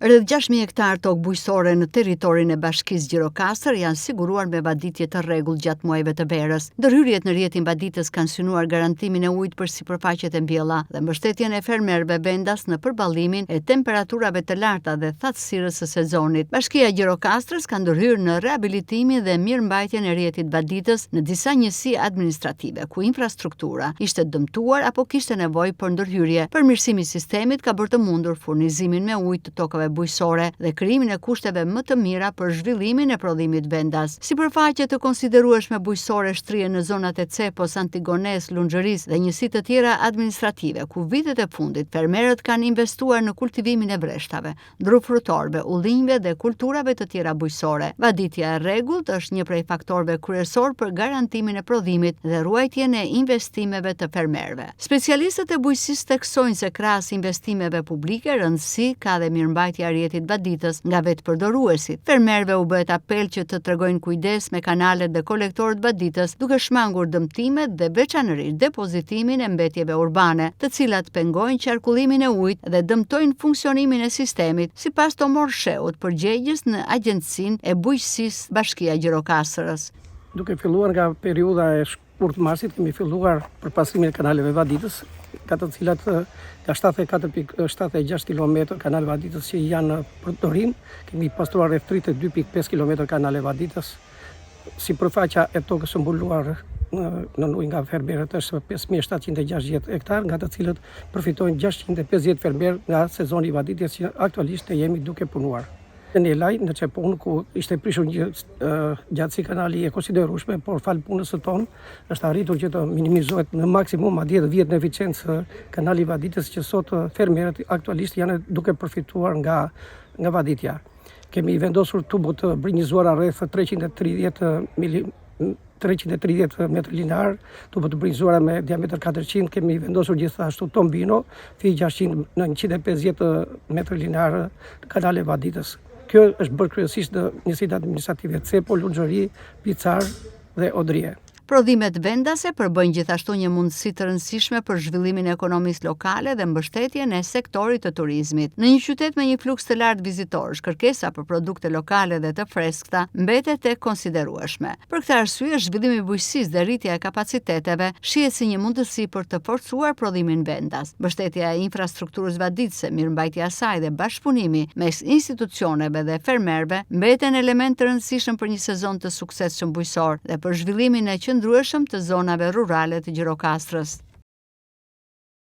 Rreth 6.000 hektar tokë bujqësore në territorin e Bashkisë Gjirokastër janë siguruar me vaditje të rregullt gjatë muajve të verës. Ndërhyrjet në rrjetin vaditës kanë synuar garantimin e ujit për sipërfaqet e mbjella dhe mbështetjen e fermerëve vendas në përballimin e temperaturave të larta dhe thatësirës së sezonit. Bashkia e Gjirokastrës ka ndërhyrë në rehabilitimin dhe mirëmbajtjen e rrjetit vaditës në disa njësi administrative ku infrastruktura ishte dëmtuar apo kishte nevojë për ndërhyrje. Përmirësimi i sistemit ka bërë të mundur furnizimin me ujë të tokave bujqësore dhe krijimin e kushteve më të mira për zhvillimin e prodhimit vendas. Sipërfaqe të konsiderueshme bujqësore shtrihen në zonat e Cepos, Antigones, Lunxhërisë dhe njësi të tjera administrative, ku vitet e fundit fermerët kanë investuar në kultivimin e vreshtave, drufrutorëve, ullinjve dhe kulturave të tjera bujqësore. Vaditja e rregullt është një prej faktorëve kryesor për garantimin e prodhimit dhe ruajtjen e investimeve të fermerëve. Specialistët e bujqësisë theksojnë se krahas investimeve publike, rëndësi ka dhe mirëmbajtja e rrjetit vaditës nga vetëpërdoruesit. Fermerëve u bëhet apel që të tregojnë kujdes me kanalet dhe kolektorët vaditës, duke shmangur dëmtimet dhe veçanërisht depozitimin e mbetjeve urbane, të cilat pengojnë qarkullimin e ujit dhe dëmtojnë funksionimin e sistemit, sipas Tomor Sheut, përgjegjës në Agjencinë e Bujqësisë Bashkia e Gjirokastrës. Duke filluar nga periudha e shkurt marsit, kemi filluar përpasimin e kanaleve vaditës, ka të cilat nga 74.76 km kanale vaditës që janë në përdorim, kemi pastruar rreth 32.5 km kanale vaditës. Sipërfaqja e tokës së mbuluar në ujë nga fermerët është 5.760 hektar, nga të cilët përfitojnë 650 fermerë nga sezoni i vaditjes që aktualisht ne jemi duke punuar. Në Laj, në Çepon, ku ishte prishur një gjatësi kanali e konsiderueshme, por fal punës së tonë është arritur që të minimizohet në maksimum, madje të vihet në eficiencë kanali i vaditës, që sot fermerët aktualisht janë duke përfituar nga vaditja. Kemi vendosur tubo të brinjizuara rreth 330 metër linear, tubo të brinjizuara me diametër 400, kemi vendosur gjithashtu tombino, fi 600 në 150 metër linear kanale vaditës. Kjo është bërë kryesisht në njësitë administrative Cepo, Lunxhëri, Picar dhe Odrie. Prodhimet vendase përbëjnë gjithashtu një mundësi të rëndësishme për zhvillimin e ekonomisë lokale dhe mbështetjen e sektorit të turizmit. Në një qytet me një fluks të lartë vizitorësh, kërkesa për produkte lokale dhe të freskëta mbetet e konsiderueshme. Për këtë arsye, zhvillimi i bujqësisë dhe rritja e kapaciteteve shihet si një mundësi për të forcuar prodhimin vendas. Mbështetja e infrastrukturës vaditëse, mirëmbajtja e saj dhe bashkëpunimi mes institucioneve dhe fermerëve mbeten element të rëndësishëm për një sezon të suksesshëm bujqësor dhe për zhvillimin e qëndrueshëm të zonave rurale të Gjirokastrës.